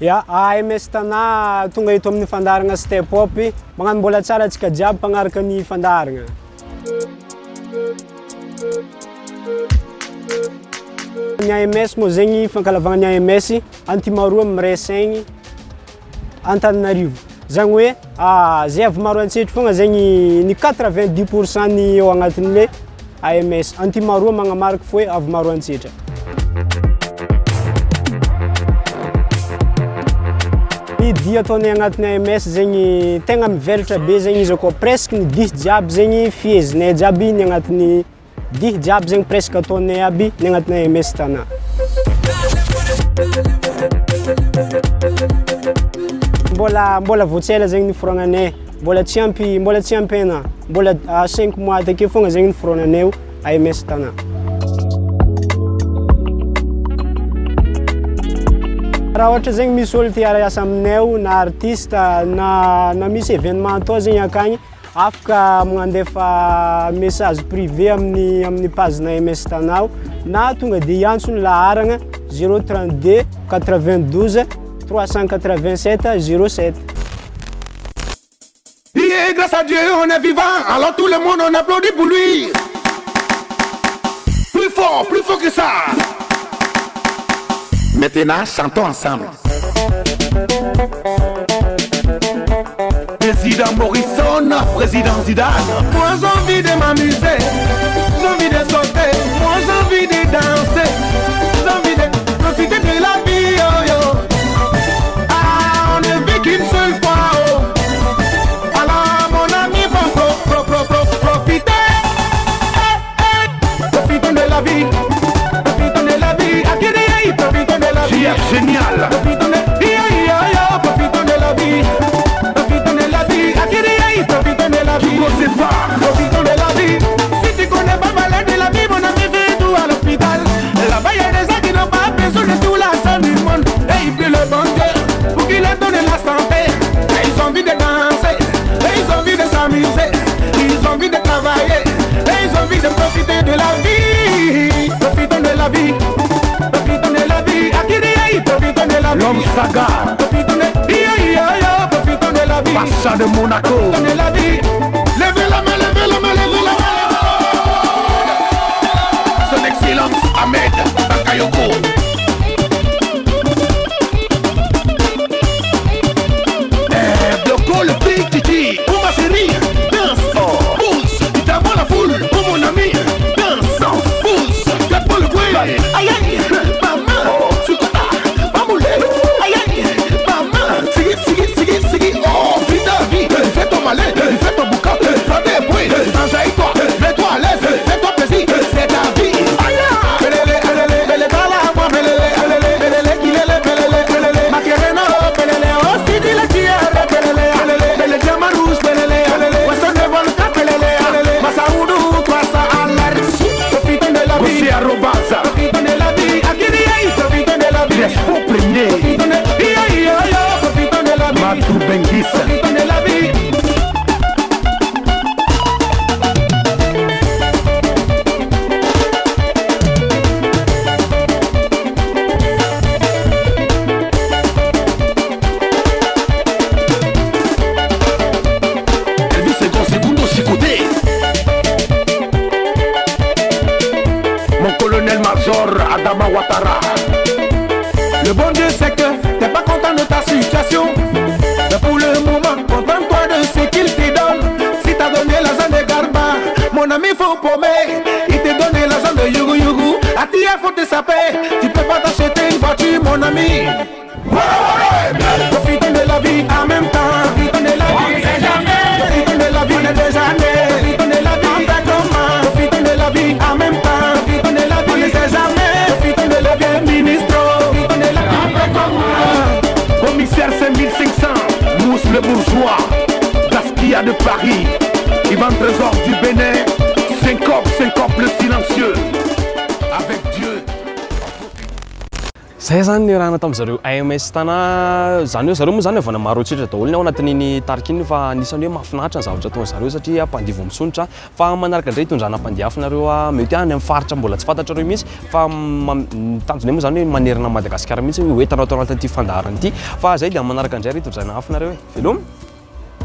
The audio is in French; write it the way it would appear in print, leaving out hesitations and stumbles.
Ya, AMS Tana tonga eto amin'ny fandaragna step up, magnano mbola tsara antsika jiaby mpagnaraka ny fandaragna. Ny AMS moa zegny fankalavagna ny AMS antimaroa miresaigny Antananarivo. Zagny hoe zay avy maro antsetra fogna zegny ny 90% ny eo agnatin'le AMS. Antimaroa magnamarika fa hoe avy maro antsetra. Ny dia ataonay agnatin'ny AMS zegny tegna mivelatra be zegny izy akao presque ny dihy jiaby zegny fiezinay jiaby ny agnatin'ny dihy jiaby zegny presque ataonay aby ny agnatin'ny AMS Tana. Mbola voatsela zegny niforognanay, mbola tsy ampy ana, mbola 5 mois take fogna zegny niforognanay AMS Tana. Raha ohatra zegny misy olo tia hiasa aminay na artiste na misy événement atao zegny akagny, afaka magnandefa message privé amin'ny page na AMS Tana na tonga dia hiantsony laharagna 032 92 387 07. Et grâce à Dieu on est vivant, alors tout le monde on applaudit pour lui. Plus fort que ça. Maintenant, chantons ensemble. Président Morrison, président Zidane. Moi j'ai envie de m'amuser, j'ai envie de sauter, moi j'ai envie de danser, j'ai envie de profiter de la vie, oh yo. Ah, on ne vit qu'une seule fois, oh. Alors mon ami, profiter, profitons de la vie, profitons de la vie, profitons de la vie. Génial. Profitons de la vie, profitons de la vie, profitons de la vie. Profitons de la vie. Si tu connais pas malade de la vie, mon ami, fais tout à l'hôpital. Là-bas, il y a des gens qui n'ont pas besoin de tout l'argent du monde. Et ils prient le bon Dieu pour qu'il leur donne la santé. Et ils ont envie de danser, et ils ont envie de s'amuser, ils ont envie de travailler, et ils ont envie de profiter de la vie. Profitons de la vie. Profitons de la vie. Profitons de la vie. L'homme saga. Profitons de la vie. Pacha de Monaco. Profitons de la vie. Levez la main, levez la main, levez la main. Son Excellence Ahmed Bakayoko. Bloco le Big Titi. Pour ma chérie, danse. Pousse, d'abord la foule. Pour mon ami, danse. Pousse, clap pour le coin. Aïe aïe, maman. Sukota, mamoulé. Aïe aïe, maman. Sigui, oh, vite, vite. Fais ton malin, fais ton boucan. Prends des bruits, enjaille-toi. Mets-toi à l'aise, fais-toi plaisir. C'est ta vie. Aïe aïe. Belele, bala, moi, belele, belele. Macarena, belele, oh, si dit la tiare, belele, diamant rouge, belele, poisson de volcan, belele, Massaoudou, Kwasa, Alar. Profitons de la vie. Profitons de la vie. Profitons de la vie. Laisse-moi premier. Profitons de la vie. Matou Benguis. Profitons de la vie. Adama Ouattara. Le bon Dieu sait que t'es pas content de ta situation, mais pour le moment, contente-toi de ce qu'il te donne. Si t'as donné l'argent de Garba, mon ami faut paumer. Il te donne l'argent de Yugu Yugu, à Tia faut te saper. Tu peux pas t'acheter une voiture, mon ami. Profitons de la vie en même temps. Profitons de la vie. Profitons de la vie, on est déjà né. Profitons de la vie, profitons de la vie en même temps. Profitons de la vie, on ne sait jamais. Profitons de la vie, ministre. Profitons de la vie. Commissaire 5500, Mousse le bourgeois, Gasquilla de Paris, Ivan Trésor du Bénin, syncope le silencieux. Avec Dieu. zay zany ny rahana tamin'izareo AMS tana zany hoe zareo moa zany avana maro tsitra daholo ny ao anatin'iny tarika iny fa anisany hoe mahafinaritra ny zavatra ataony zareo satria mpandivo misonitra fa manaraka indray hitondrana mpandiafinareo mety any amin'ny faritra mbola tsy fantatrareo mihitsy fa tanjony moa zany hoe manerana Madagasikara mihitsy hoe hoentanao tao anatin'ity fandaharana ity fa zay dia manaraka indray hitondrana hafinareo veloma